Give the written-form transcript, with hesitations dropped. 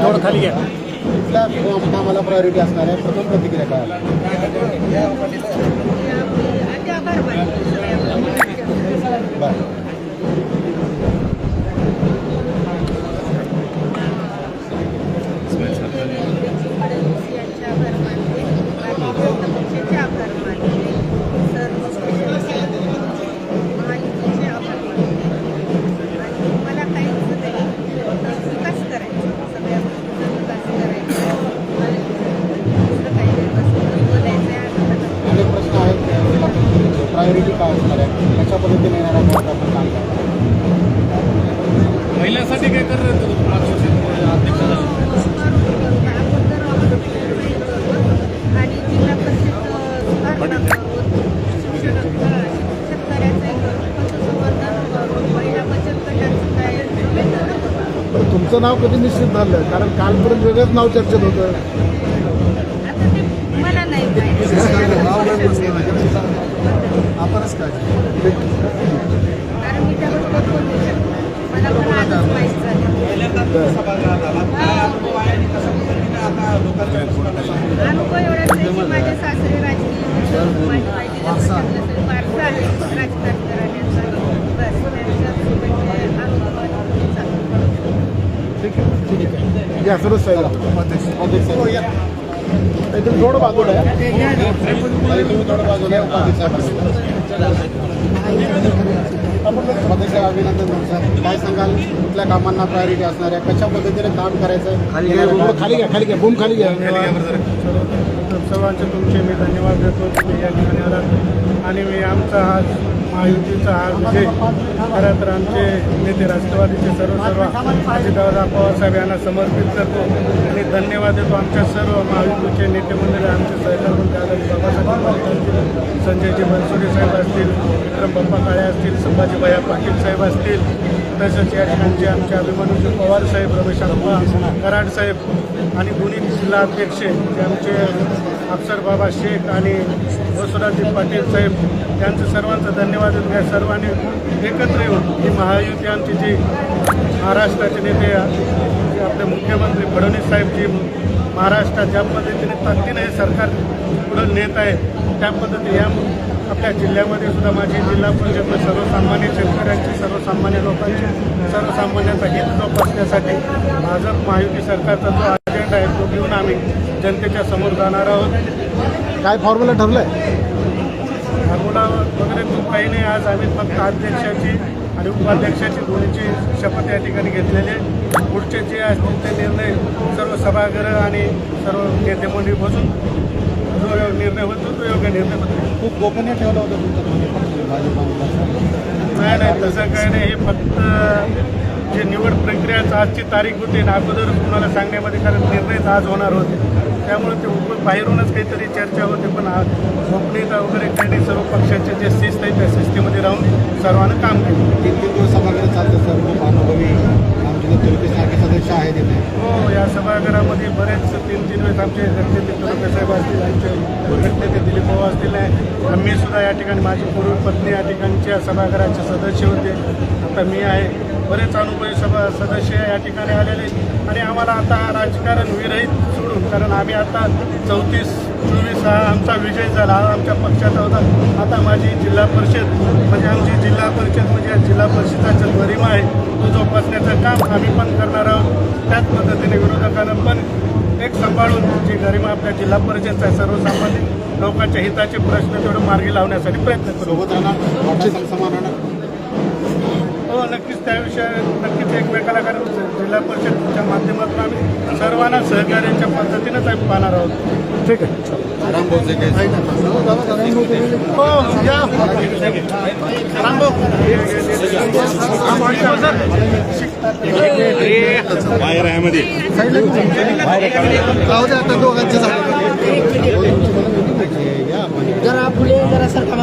थोडं खाली घ्या. आम्हाला प्रायोरिटी असणार आहे. प्रथम प्रतिक्रिया काय? बरं. प्रायोरिटी काय असणार आहे? कशा पद्धतीने येणारा आपण काम करणार? महिलांसाठी काय करणार अध्यक्ष आणि जिल्हा परिषद शेतकऱ्याचं महिला बचत गटाचं काय तुमचं नाव कधी निश्चित झालं? कारण कालपर्यंत वेगळंच नाव चर्चेत होतं. आता ते मला नाही माहिती. आपणच काय कारण मी त्याबद्दल बोलू शकतो. मला पण आजच माहीत झालं. अनुभव एवढाच आहे की माझे सासरे राजकीय माझी माहिती वारसा आहे राजकारण करण्याचा. बस त्यांचा अनुभव या सर्व साहेब थोडं बाजूला आहे. थोडं बाजूला आहे. अभिनंदन सर. काय सांगाल? कुठल्या कामांना प्रायोरिटी असणार आहे? कशा पद्धतीने काम करायचं? खाली घ्या बूम खाली घ्या. सर्वांचे तुमचे मी धन्यवाद देतो. तुम्ही या ठिकाणी आलात आणि मी आमचा हा महायुतीचा हा विजय खरं तर आमचे नेते राष्ट्रवादीचे सर्व अजितदादा पवार साहेब यांना समर्पित करतो आणि धन्यवाद देतो. आमच्या सर्व महायुतीचे नेते मंडळी आमचे सहकार मंत्री आदरणीय बाबासाहेब असतील, संजयजी बनसोडे साहेब असतील, विक्रम बाप्पा काळे असतील, संभाजी भैया पाटील साहेब असतील, तसेच या ठिकाणचे आमचे अभिमन्यू पवार साहेब, रमेश अप्पा कराड साहेब आणि दोन्ही जिल्हा अध्यक्ष जे आमचे अफसर बाबा शेख आणि वसुराजी पाटील साहेब यांचं सर्वांचा धन्यवाद देतो. या सर्वांनी एकत्र येऊन ही महायुती आमची जी महाराष्ट्राचे नेते आपले मुख्यमंत्री फडणवीस साहेब जी महाराष्ट्रात ज्या पद्धतीने ताकदीने हे सरकार पुढे नेत आहे त्या पद्धतीने या आपल्या जिल्ह्यामध्ये सुद्धा माझी जिल्हा परिषद सर्वसामान्य शेतकऱ्यांची, सर्वसामान्य लोकांची, सर्वसामान्यांचा हित जोपासण्यासाठी भाजप महायुती सरकारचा जो अजेंडा आहे तो घेऊन आम्ही जनतेच्या समोर जाणार आहोत. काय फॉर्म्युला ठरलं आहे? फॉर्म्युला वगैरे खूप काही नाही. आज आम्ही फक्त अध्यक्षाची आणि उपाध्यक्षाची दोन्हीची शपथ या ठिकाणी घेतलेले. पुढचे जे असतील ते निर्णय सर्व सभागृह आणि सर्व नेते मंडळी बसून जो निर्णय होतो तो योग्य निर्णय होतो. खूप गोपनीय ठेवलं होतं तुमचं नाही तसं काही नाही. हे फक्त जे निवड प्रक्रियाचं आजची तारीख होती ना अगोदर कुणाला सांगण्यामध्ये कारण निर्णयच आज होणार होते त्यामुळे ते बाहेरूनच काहीतरी चर्चा होते. पण आज गोपनीयता वगैरे काही सर्व पक्षाचे जे शिस्त आहे त्या शिस्तीमध्ये राहून सर्वांना काम केलं. 3 दिवस सभागृह चालतं सर. खूप अनुभवी आमचे तुरुपीसारखे सदस्य आहेत इथे. हो, या सभागृहामध्ये बरेच 3 वेळेस आमचे गटनेते तुरुपे साहेब असतील, आमचे गटनेते दिलीप भाऊ असतील. आम्ही सुद्धा या ठिकाणी माझी पूर्व पत्नी या ठिकाणच्या सभागृहाचे सदस्य होते. आता मी आहे. बरेच अनुभवी सदस्य या ठिकाणी आलेले आणि आम्हाला आता राजकारण विरहित सोडून कारण आम्ही आता 34-24 हा आमचा विजय झाला. हा आमच्या पक्षाचा होता. आता माझी जिल्हा परिषद म्हणजे आमची जिल्हा परिषद म्हणजे जिल्हा परिषदाचा गरिमा आहे तो जोपासण्याचं काम आम्ही पण करणार आहोत. त्याच पद्धतीने विरोधकांना पण एक सांभाळून जी गरिमा आपल्या जिल्हा परिषदचा सर्वसामान्य लोकांच्या हिताचे प्रश्न तेवढं मार्गी लावण्यासाठी प्रयत्न करू. सोबत राहणार हो, नक्कीच त्याविषयी नक्कीच एकमेकाला कारण जिल्हा परिषदच्या माध्यमातून आम्ही सर्वांना सहकार्याच्या पद्धतीनंच आम्ही पाहणार आहोत. ठीक आहे. बाहेर आहे मध्ये जरा फुले जरा सरका